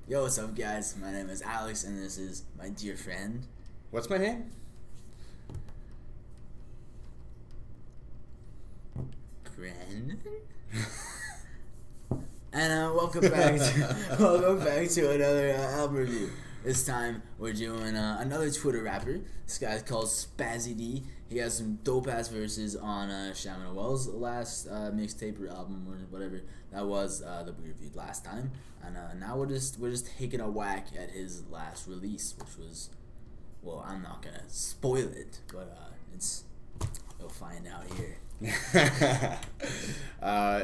Yo, what's up, guys? My name is Alex, and this is my dear friend. What's my name? Brandon? And welcome back to another album review. This time we're doing another Twitter rapper. This guy's called Spazzy D. He has some dope ass verses on Schama and Noel's last mixtape or album or whatever that was that we reviewed last time. And now we're just taking a whack at his last release, which was, well, I'm not gonna spoil it, but you'll find out here.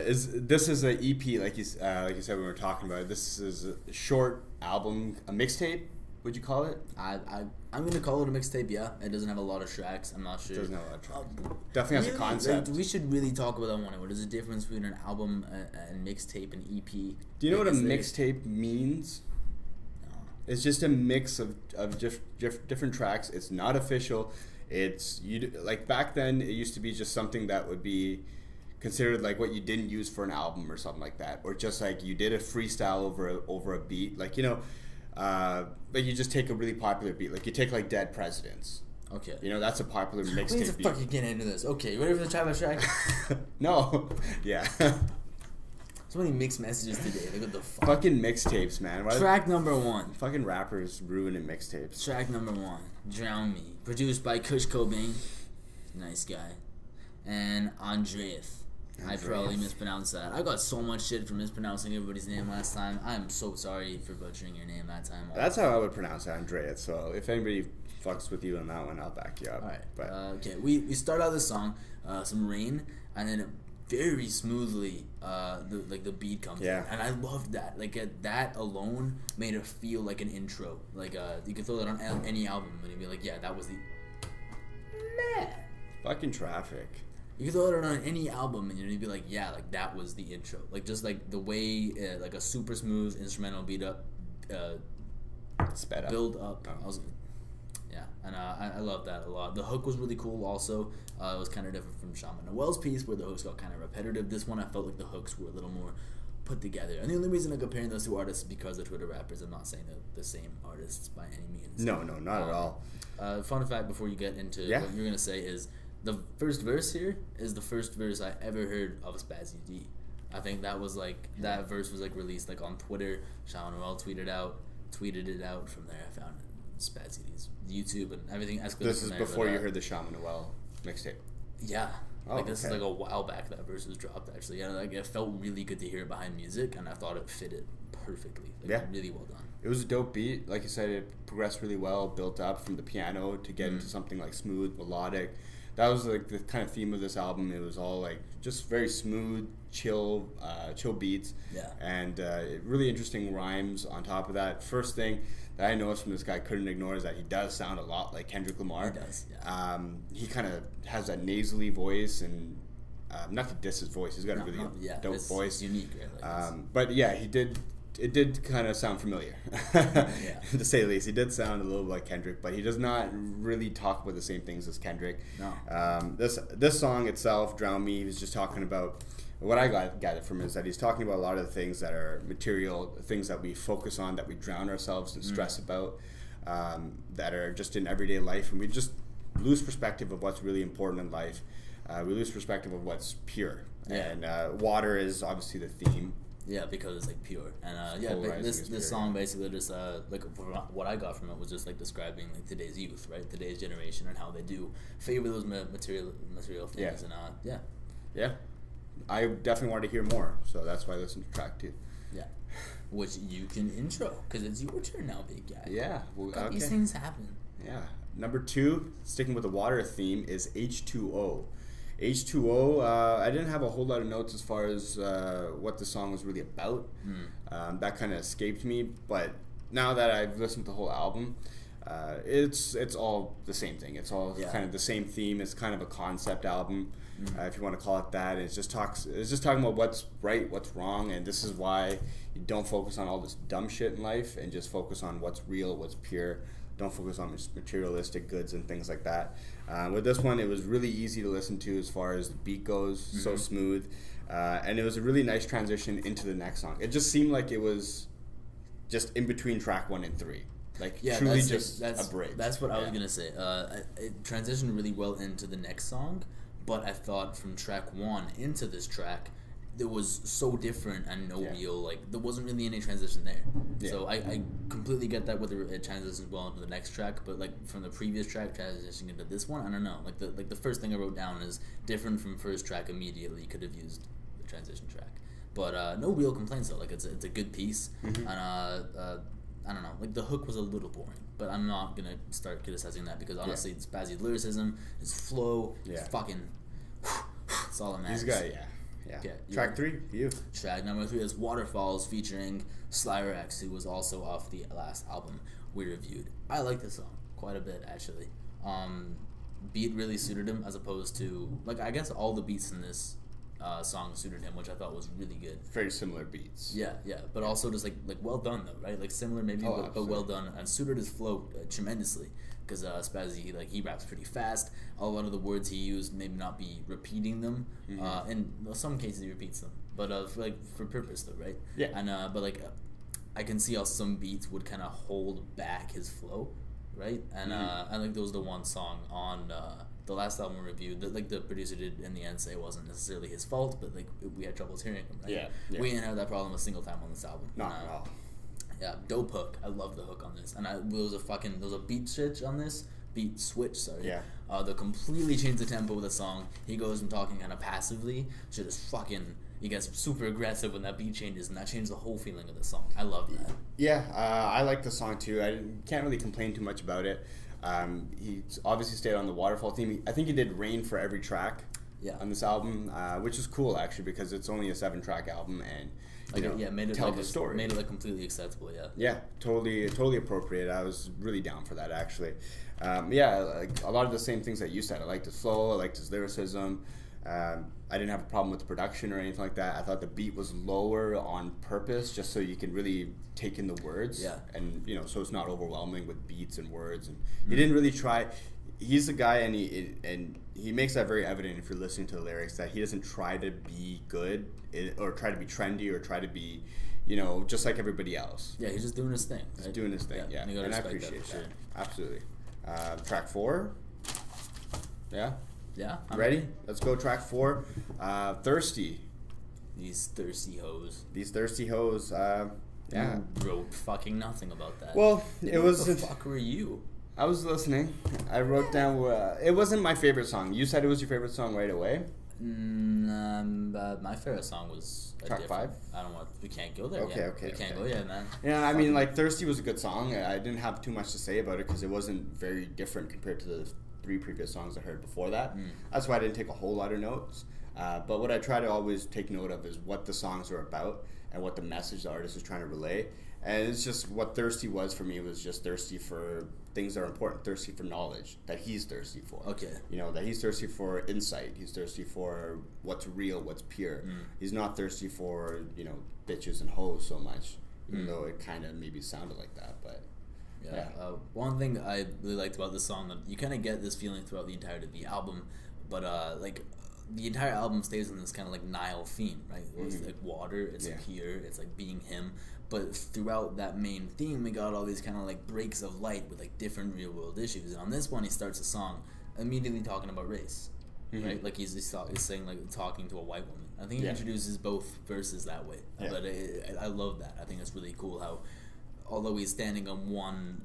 This is an EP, like you said when we were talking about it. This is a short album, a mixtape. Would you call it? I'm gonna call it a mixtape. Yeah, it doesn't have a lot of tracks. I'm not sure. It doesn't have a lot of tracks. Definitely has a concept. Like, we should really talk about that one. What is the difference between an album and mixtape and EP? Do you know what a mixtape means? No. It's just a mix of different tracks. It's not official. It's like back then. It used to be just something that would be considered like what you didn't use for an album or something like that, or just like you did a freestyle over a beat, like like you just take a really popular beat, like you take like Dead Presidents. Okay. That's a popular mixtape beat. We need to fucking get into this. Okay, you ready for the track? No. Yeah. So many mixed messages today. Like, what the fuck? Fucking mixtapes, man. Track number 1. Fucking rappers ruining mixtapes. Track number 1. Drown Me. Produced by Kush Cobain. Nice guy. And Andreas. I probably mispronounced that. I got so much shit for mispronouncing everybody's name last time. I am so sorry for butchering your name that time. That's how I would pronounce it, Andreas. So if anybody fucks with you on that one, I'll back you up. All right. But okay, we start out this song, some rain, and then very smoothly, the beat comes in, and I loved that. Like that alone made it feel like an intro. Like you could throw that on any album, and you'd be like, yeah, that was the man. Fucking Traffic. You could throw it on any album, and you'd be like, yeah, like that was the intro. Like just like the way like a super smooth instrumental beat up, sped up, build up. Oh. Yeah, and I love that a lot. The hook was really cool also. It was kind of different from Schama Noel's piece where the hooks got kind of repetitive. This one I felt like the hooks were a little more put together. And the only reason I'm comparing those two artists is because they're Twitter rappers. I'm not saying they're the same artists by any means. No, not at all. Fun fact before you get into what you're going to say is the first verse here is the first verse I ever heard of Spazzy D. I think that was like, that verse was like released like on Twitter. Schama Noel tweeted it out. From there I found it. Spazzy D's YouTube and everything escalated. This is before you heard the Schama Noel mixtape. Yeah, this is like a while back that verse was dropped. Actually, yeah, like it felt really good to hear it behind music, and I thought it fitted perfectly. Like, really well done. It was a dope beat. Like you said, it progressed really well, built up from the piano to get into something like smooth, melodic. That was like the kind of theme of this album. It was all like just very smooth, chill beats. Yeah. And really interesting rhymes on top of that. First thing that I noticed from this guy, couldn't ignore, is that he does sound a lot like Kendrick Lamar. He does, yeah. He kind of has that nasally voice, and not to diss his voice, he's got a really dope voice. It's unique, right? But yeah, it did kind of sound familiar, to say the least. He did sound a little like Kendrick, but he does not really talk about the same things as Kendrick. No. This song itself, Drown Me, he was just talking about, what I gathered from it is that he's talking about a lot of the things that are material, things that we focus on, that we drown ourselves and stress about, that are just in everyday life, and we just lose perspective of what's really important in life. We lose perspective of what's pure, and water is obviously the theme. Yeah, because it's like pure, and this song basically just like what I got from it was just like describing like today's youth, right? Today's generation, and how they do favor those material things, and yeah. I definitely wanted to hear more, so that's why I listened to track 2. Yeah, which you can intro because it's your turn now, big guy. Yeah, these things happen. Yeah, number 2, sticking with the water theme, is H2O. H2O, I didn't have a whole lot of notes as far as what the song was really about. That kind of escaped me, but now that I've listened to the whole album, it's all the same thing. It's all kind of the same theme. It's kind of a concept album, if you want to call it that. It's just talking about what's right, what's wrong, and this is why you don't focus on all this dumb shit in life and just focus on what's real, what's pure. Don't focus on materialistic goods and things like that. With this one, it was really easy to listen to as far as the beat goes, so smooth. And it was a really nice transition into the next song. It just seemed like it was just in between track 1 and 3. Like, Yeah, truly that's a bridge. That's what I was gonna say. It transitioned really well into the next song, but I thought from track 1 into this track, it was so different and no real, like, there wasn't really any transition there. Yeah. So I completely get that whether it transitions well into the next track, but like from the previous track transitioning into this one, I don't know. Like the first thing I wrote down is different from first track immediately. Could have used the transition track, but no real complaints though. Like it's a good piece, and I don't know, like the hook was a little boring, but I'm not gonna start criticizing that because honestly, it's Spazzy's lyricism, his flow, his fucking, it's all that matters. He's got Yeah. Track 3, you. Track number 3 is Waterfalls featuring Slayer X, who was also off the last album we reviewed. I like this song quite a bit, actually. Beat really suited him as opposed to, like, I guess all the beats in this song suited him, which I thought was really good. Very similar beats. Yeah, but also just like well done though, right? Like similar maybe, but well done, and suited his flow tremendously. Because Spazzy, like, he raps pretty fast. A lot of the words he used maybe not be repeating them. In some cases he repeats them, but for purpose though, right? Yeah. And but like I can see how some beats would kind of hold back his flow, right? And I think there was the one song on the last album we reviewed that like the producer did in the end say it wasn't necessarily his fault, but like we had troubles hearing him, right? Yeah. We didn't have that problem a single time on this album. Not at all. Yeah, dope hook. I love the hook on this, and there was a beat switch on this. Beat switch, sorry. Yeah. That completely changed the tempo of the song. He goes from talking kind of passively to just fucking. He gets super aggressive when that beat changes, and that changed the whole feeling of the song. I love that. Yeah, I like the song too. I can't really complain too much about it. He obviously stayed on the waterfall theme. I think he did rain for every track. Yeah. On this album, which is cool actually because it's only a 7-track album and. Made it tell like the story. Made it like completely acceptable, Yeah, totally appropriate. I was really down for that actually. Like a lot of the same things that you said. I liked his flow. I liked his lyricism. I didn't have a problem with the production or anything like that. I thought the beat was lower on purpose, just so you can really take in the words. Yeah. And so it's not overwhelming with beats and words. And he didn't really try. He's a guy, and he makes that very evident if you're listening to the lyrics that he doesn't try to be good or try to be trendy or try to be, just like everybody else. Yeah, he's just doing his thing. Right? He's doing his thing, yeah. And I appreciate that. Sure. Absolutely. Track 4. Yeah. Yeah. Ready? Let's go. Track 4. Thirsty. These thirsty hoes. Yeah. You wrote fucking nothing about that. Well, it was. What the fuck were you? I was listening. I wrote down. It wasn't my favorite song. You said it was your favorite song right away. My favorite song was track 5. I don't want. We can't go there. Okay. We can't go yet, man. Yeah, I mean, like "Thirsty" was a good song. I didn't have too much to say about it because it wasn't very different compared to the 3 previous songs I heard before that. That's why I didn't take a whole lot of notes. But what I try to always take note of is what the songs are about and what the message the artist is trying to relay. And it's just what Thirsty was for me was just thirsty for things that are important, thirsty for knowledge that he's thirsty for. Okay. That he's thirsty for insight. He's thirsty for what's real, what's pure. He's not thirsty for, bitches and hoes so much, even though it kind of maybe sounded like that. But yeah. One thing I really liked about this song, that you kind of get this feeling throughout the entirety of the album, but the entire album stays in this kind of like Nile theme, right? It's like water, it's pure, it's like being him. But throughout that main theme, we got all these kind of like breaks of light with like different real world issues. And on this one, he starts a song immediately talking about race, right? Like he's saying like talking to a white woman. I think he introduces both verses that way. Yeah. But I love that. I think it's really cool how, although he's standing on one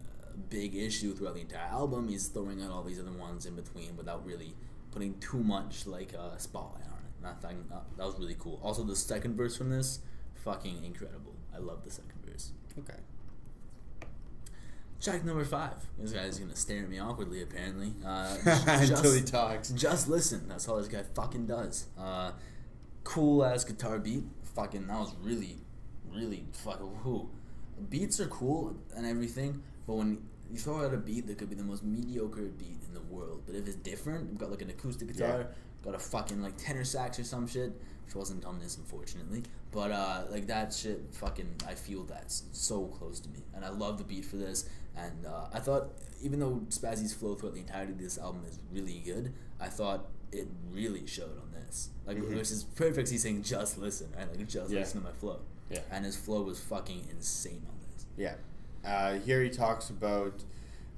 big issue throughout the entire album, he's throwing out all these other ones in between without really putting too much like a spotlight on it. And I think that was really cool. Also, the second verse from this, fucking incredible. I love the second verse. Okay. Track number 5. This guy's gonna stare at me awkwardly, apparently. Until he talks. Just listen. That's all this guy fucking does. Cool ass guitar beat. Fucking, that was really, really fucking who. Beats are cool and everything, but when you throw out a beat that could be the most mediocre beat in the world, but if it's different, we've got like an acoustic guitar, got a fucking like tenor sax or some shit, which wasn't on this unfortunately, but like that shit fucking, I feel that's so close to me, and I love the beat for this, and I thought, even though Spazzy's flow throughout the entirety of this album is really good, I thought it really showed on this, like which is perfect. He's saying just listen, right? Like just listen to my flow, and his flow was fucking insane on this. Yeah. Here he talks about,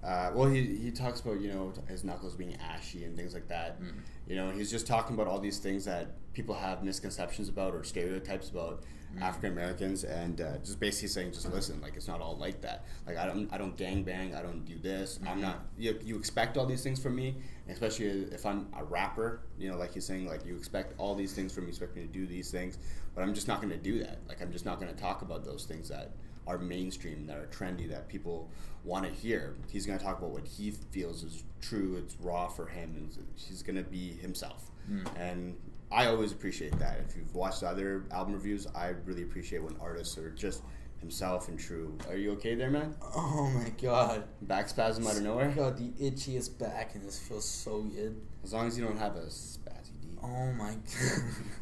he talks about, you know, his knuckles being ashy and things like that. Mm. You know, he's just talking about all these things that people have misconceptions about or stereotypes about African Americans, and just basically saying, just listen, like, it's not all like that. Like, I don't gangbang, I don't do this. I'm not. You expect all these things from me, especially if I'm a rapper. You know, like he's saying, like, you expect all these things from me, you expect me to do these things, but I'm just not going to do that. Like, I'm just not going to talk about those things that are mainstream, that are trendy, that people want to hear. He's going to talk about what he feels is true, it's raw for him, and he's going to be himself. And I always appreciate that. If you've watched other album reviews, I really appreciate when artists are just himself and true. Are you okay there, man? Oh my god. Back spasm out of nowhere? God, the itchiest back, and this feels so good. As long as you don't have a Spazzy D. Oh my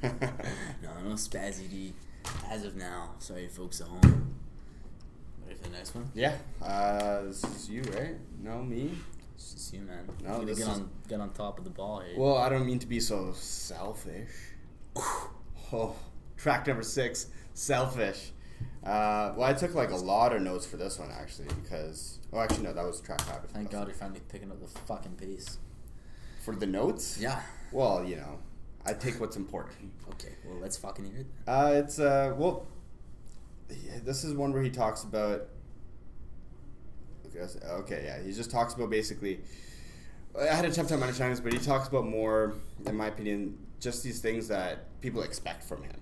god. No Spazzy D as of now. Sorry, folks at home. Ready for the next one? Yeah. This is you, right? No, me? This is you, man. No, you this get on top of the ball here. Well, I don't mean to be so selfish. Oh, track number 6, Selfish. Well, I took like a lot of notes for this one actually because, oh, actually no, that was track 5. Thank God you're finally picking up the fucking pace. For the notes? Yeah. Well, you know, I take what's important. Okay, well, let's fucking hear it. It's this is one where he talks about. Okay, yeah, he just talks about basically. I had a tough time understanding this, but he talks about more, in my opinion, just these things that people expect from him.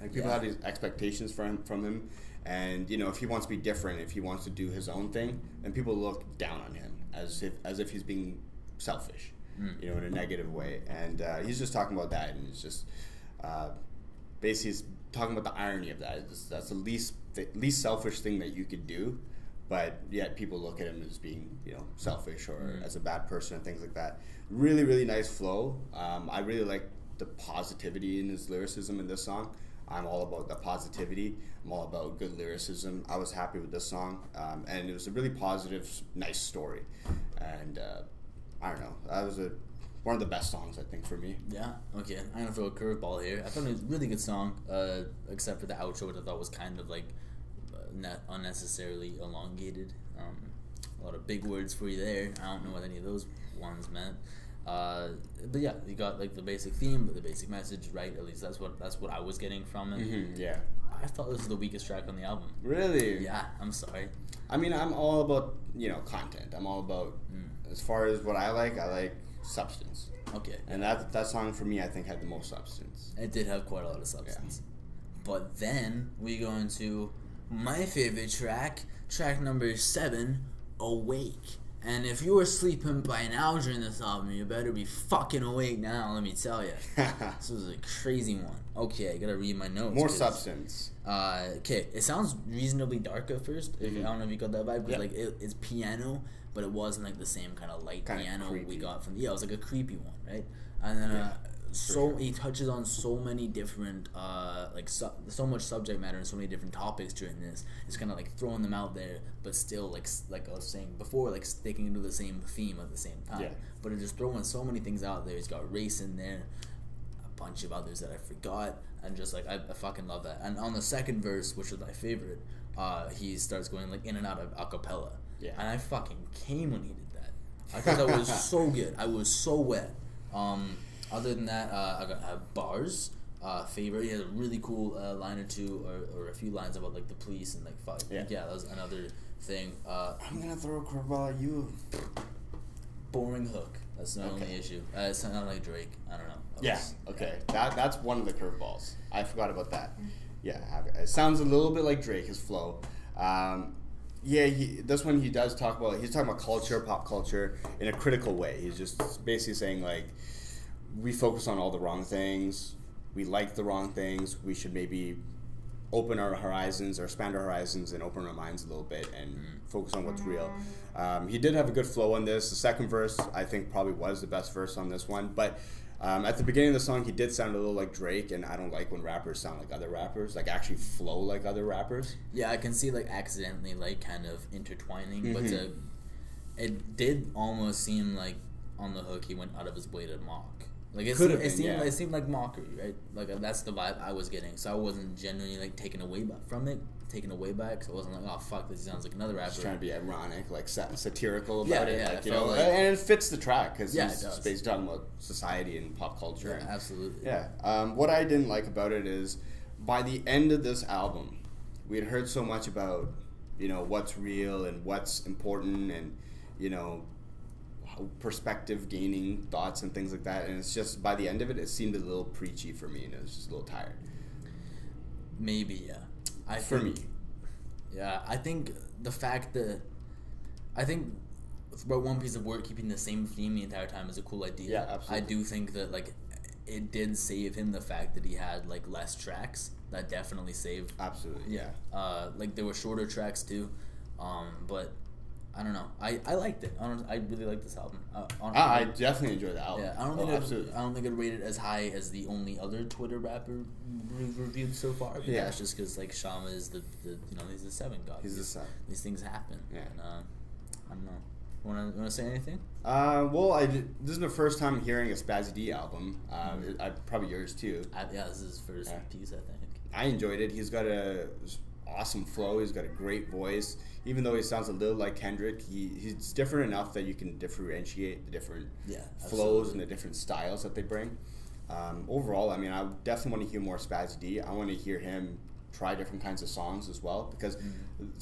Like people have these expectations from him, and you know, if he wants to be different, if he wants to do his own thing, then people look down on him as if he's being selfish, you know, in a negative way. And he's just talking about that, and it's just basically he's talking about the irony of that. That's the least selfish thing that you could do, but yet people look at him as being, you know, selfish or as a bad person and things like that. Really, really nice flow. I really like the positivity in his lyricism in this song. I'm all about the positivity. I'm all about good lyricism. I was happy with this song, and it was a really positive, nice story. And I don't know, that was one of the best songs, I think, for me. Yeah, okay. I'm gonna throw a curveball here. I thought it was a really good song, except for the outro, which I thought was kind of like unnecessarily elongated. A lot of big words for you there. I don't know what any of those ones meant. But yeah, you got like the basic theme, but the basic message, right? At least that's what I was getting from it. Yeah. I thought this was the weakest track on the album. Really? Yeah, I'm sorry. I mean, I'm all about, you know, content. I'm all about, as far as what I like substance. Okay. And that song for me, I think, had the most substance. It did have quite a lot of substance. Yeah. But then we go into my favorite track number 7, Awake. And if you were sleeping by now during this album, you better be fucking awake now, let me tell you. This was a crazy one. Okay, I gotta read my notes. More substance. Okay, it sounds reasonably dark at first. I don't know if you got that vibe, because like it's piano, but it wasn't like the same kind of light piano creepy. We got from it was like a creepy one, right? And then he touches on so many different so much subject matter and so many different topics during this. It's kind of like throwing them out there, but still like I was saying before, like sticking into the same theme at the same time. Yeah. But it's just throwing so many things out there. He's got race in there, a bunch of others that I forgot, and just like I fucking love that. And on the second verse, which was my favorite, he starts going like in and out of acapella. Yeah. And I fucking came when he did that. I thought that was so good. I was so wet. Other than that, I got bars. Favorite. He has a really cool line or two, or a few lines about like the police and like fuck. Yeah, that was another thing. I'm gonna throw a curveball at you. Boring hook. That's the only issue. It's not like Drake. I don't know. Okay. That's one of the curveballs. I forgot about that. Yeah, it sounds a little bit like Drake, his flow. This one he does talk about. He's talking about culture, pop culture, in a critical way. He's just basically saying like, we focus on all the wrong things. We like the wrong things. We should maybe open our horizons or expand our horizons and open our minds a little bit and focus on what's real. He did have a good flow on this. The second verse, I think, probably was the best verse on this one. But at the beginning of the song, he did sound a little like Drake, and I don't like when rappers sound like other rappers, like actually flow like other rappers. Yeah, I can see like accidentally like kind of intertwining, but it did almost seem like on the hook he went out of his way to mock. Like it seemed like mockery, right? Like that's the vibe I was getting. So I wasn't genuinely like taken away from it, taken away by it. Because I wasn't like, oh fuck, this sounds like another rapper. Just trying to be ironic, like satirical about it. Yeah, like, you know, and it fits the track because he's basically talking about society and pop culture. Yeah, absolutely. Yeah. What I didn't like about it is by the end of this album, we had heard so much about, you know, what's real and what's important and, you know, perspective gaining thoughts and things like that, and it's just by the end of it seemed a little preachy for me and it was just a little tired. Maybe, yeah. I think the fact that about one piece of work keeping the same theme the entire time is a cool idea. Yeah, absolutely. I do think that like it did save him the fact that he had like less tracks. That definitely saved. Absolutely, yeah. Like there were shorter tracks too, but I don't know. I liked it. I really like this album. I definitely enjoy the album. Yeah, I don't think I'd rate it as high as the only other Twitter rapper reviewed so far. But that's just because like Schama is the he's the 7 god. He's the 7. These things happen. Yeah. And, I don't know. Want to say anything? Well, this is the first time hearing a Spazzy D album. Probably yours too. This is his first piece, I think. I enjoyed it. He's got a awesome flow. He's got a great voice. Even though he sounds a little like Kendrick, he's different enough that you can differentiate the different flows and the different styles that they bring. Overall, I mean, I definitely want to hear more Spazzy D. I want to hear him try different kinds of songs as well, because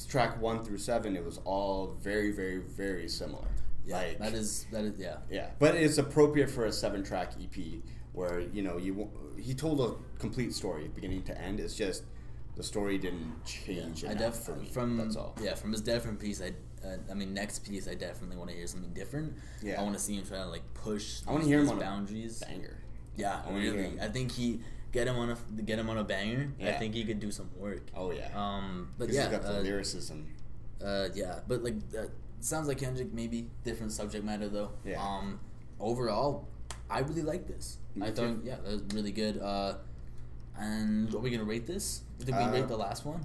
track 1 through 7, it was all very, very, very similar. Yeah, like, that is yeah. Yeah, but it's appropriate for a 7-track EP where, you know, he told a complete story beginning to end. It's just the story didn't change enough for me. That's all. Yeah, from his different piece, next piece, I definitely want to hear something different. Yeah, I want to see him try to like push. I want to hear him on boundaries. A banger. Yeah, really. I think get him on a banger. Yeah. I think he could do some work. Oh yeah. But he's got the lyricism. Yeah, but like sounds like Kendrick, maybe different subject matter though. Yeah. Overall, I really like this. I thought that was really good. And are we gonna rate this? Did we rate the last one?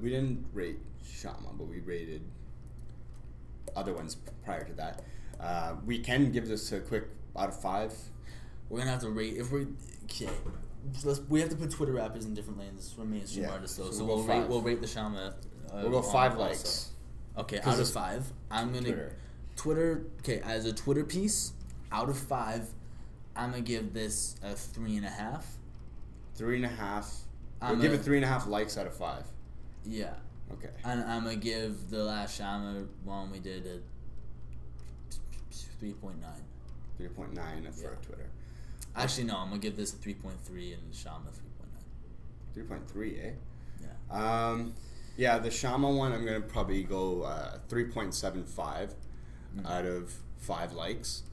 We didn't rate Schama, but we rated other ones prior to that. We can give this a quick out of 5. We're gonna have to rate we have to put Twitter rappers in different lanes for mainstream artists though. So we'll rate the Schama. We'll go 5 likes. Also. Okay, out of 5, I'm gonna Twitter. Okay, as a Twitter piece, out of 5, I'm gonna give this a 3.5. 3.5. We'll give it 3.5 likes out of 5. Yeah. Okay. And I'm gonna give the last Schama one we did a 3.9. 3.9 for Twitter. Actually, no. I'm gonna give this a 3.3 and Schama 3.9. 3.3, eh? Yeah. Yeah. The Schama one, I'm gonna probably go 3.75 out of 5 likes,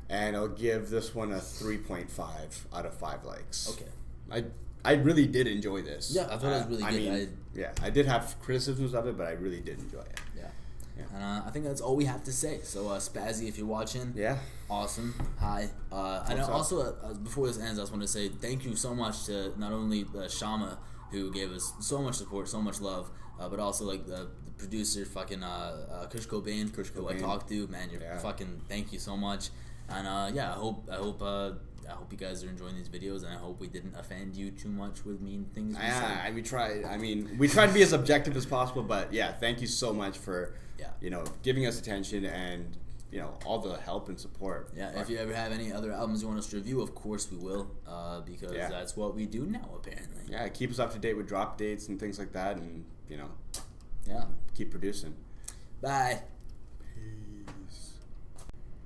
and I'll give this one a 3.5 out of 5 likes. Okay. I really did enjoy this. Yeah, I thought it was really good. I did have criticisms of it, but I really did enjoy it. Yeah. And I think that's all we have to say. So, Spazzy, if you're watching, awesome. Hi. And also, before this ends, I just want to say thank you so much to not only Schama, who gave us so much support, so much love, but also like the producer, fucking Kush Cobain, who I talked to. Man, you're fucking thank you so much. And I hope you guys are enjoying these videos, and I hope we didn't offend you too much with mean things. We tried. I mean, we tried to be as objective as possible, but thank you so much for giving us attention and all the help and support. Yeah, if you ever have any other albums you want us to review, of course we will, because that's what we do now apparently. Yeah, keep us up to date with drop dates and things like that, and keep producing. Bye.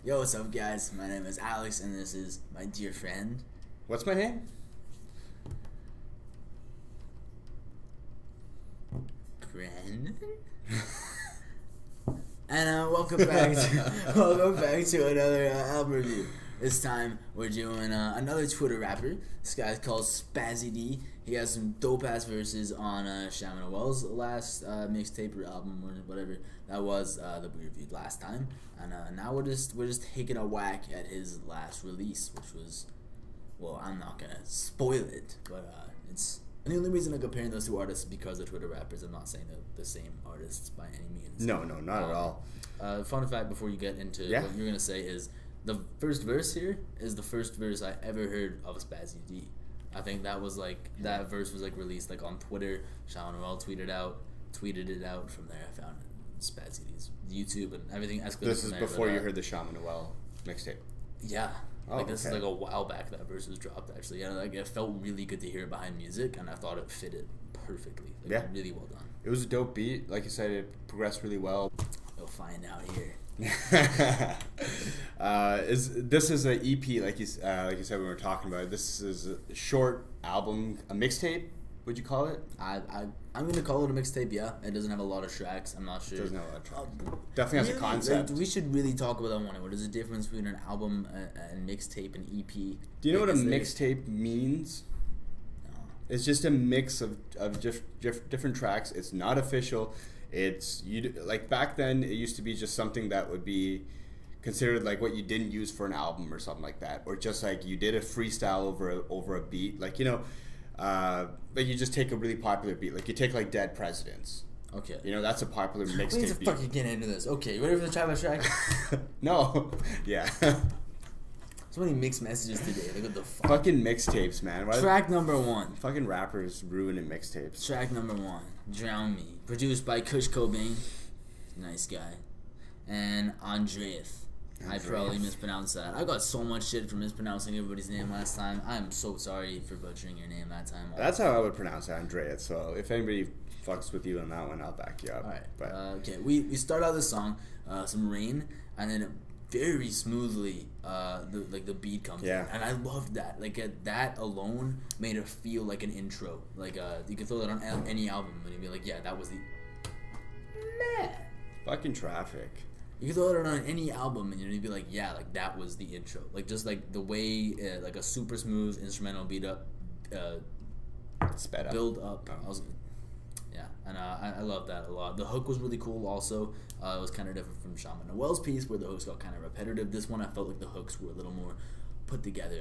Yo, what's up, guys? My name is Alex, and this is my dear friend. What's my name? Brandon. And welcome back to another album review. This time we're doing another Twitter rapper. This guy's called Spazzy D. He has some dope ass verses on Schama Noel's last mixtape or album or whatever that was that we reviewed last time. And now we're just taking a whack at his last release, which was, well, I'm not gonna spoil it, but it's. And the only reason I'm comparing those two artists is because they're Twitter rappers. I'm not saying they're the same artists by any means. No, not at all. Fun fact before you get into what you're gonna say is the first verse here is the first verse I ever heard of Spazzy D. I think that was like that verse was like released like on Twitter. Schama Noel tweeted it out. From there, I found it. Spazzy D's YouTube and everything escalated. This from is there, before but, you heard the Schama Noel mixtape. Yeah. Oh, like this okay. is like a while back that verse was dropped actually. Yeah, like it felt really good to hear it behind music, and I thought it fitted perfectly. Like, Yeah, really well done. It was a dope beat. Like you said, it progressed really well. You'll find out here. This is an EP like you said when we were talking about it. This is a short album, a mixtape. Would you call it? I'm gonna call it a mixtape. Yeah, it doesn't have a lot of tracks. I'm not sure. It doesn't have a lot of tracks. Definitely has a concept. Like, we should really talk about that one. What is the difference between an album and mixtape and EP? Do you know what a mixtape means? No. It's just a mix of different tracks. It's not official. It's like back then. It used to be just something that would be considered like what you didn't use for an album or something like that, or just like you did a freestyle over a beat, like like you just take a really popular beat, like you take like Dead Presidents. Okay. That's a popular We need mixtape. to fucking get into this. Okay, you ready for the track by track? No. Yeah. So many mixed messages today. Like what the fuck? Fucking mixtapes, man. Track number 1. Fucking rappers ruining mixtapes. Track number 1. Drown Me. Produced by Kush Cobain. Nice guy. And Andreas. I probably mispronounced that. I got so much shit for mispronouncing everybody's name last time. I am so sorry for butchering your name that time. That's how I would pronounce it, Andreas. So if anybody fucks with you on that one, I'll back you up. Alright. But Okay, we start out the song, some rain, and then very smoothly the beat comes in. And I loved that. Like that alone made it feel like an intro. Like you could throw that on any album and you'd be like, yeah, that was the man. Fucking Traffic. You could throw it on any album and you'd be like, yeah, like that was the intro. Like just like the way like a super smooth instrumental beat up, sped up, build up. Oh. Yeah, and I love that a lot. The hook was really cool. Also, it was kind of different from Schama Noel's piece where the hooks got kind of repetitive. This one I felt like the hooks were a little more put together.